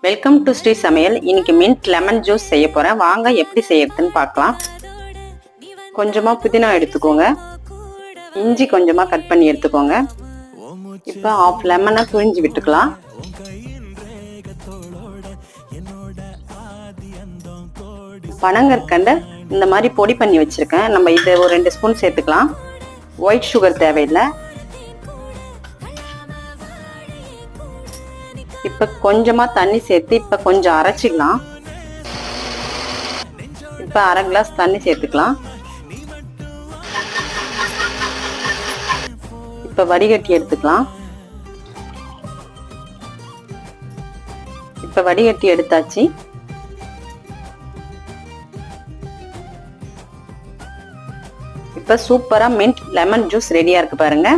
Welcome to Sri சமையல். இன்னைக்கு mint lemon juice செய்ய போறேன். வாங்க எப்படி செய்யறதுன்னு பார்க்கலாம். கொஞ்சமா புதினா எடுத்துக்கோங்க, இஞ்சி கொஞ்சமா கட் பண்ணி எடுத்துக்கோங்க. இப்போ ஆஃப் லெமனை புழிஞ்சு விட்டுக்கலாம். பனங்கற்கண்டை இந்த மாதிரி பொடி பண்ணி வச்சிருக்கேன். நம்ம இதை ஒரு 2 ஸ்பூன் சேர்த்துக்கலாம். ஒயிட் சுகர் தேவையில்லை. இப்ப கொஞ்சமா தண்ணி சேர்த்து இப்ப கொஞ்சம் அரைச்சிக்கலாம். இப்ப அரை கிளாஸ் தண்ணி சேர்த்துக்கலாம். இப்ப வடிகட்டி எடுத்துக்கலாம். இப்ப வடிகட்டி எடுத்தாச்சு. இப்ப சூப்பரா மின்ட் லெமன் ஜூஸ் ரெடியா இருக்கு பாருங்க.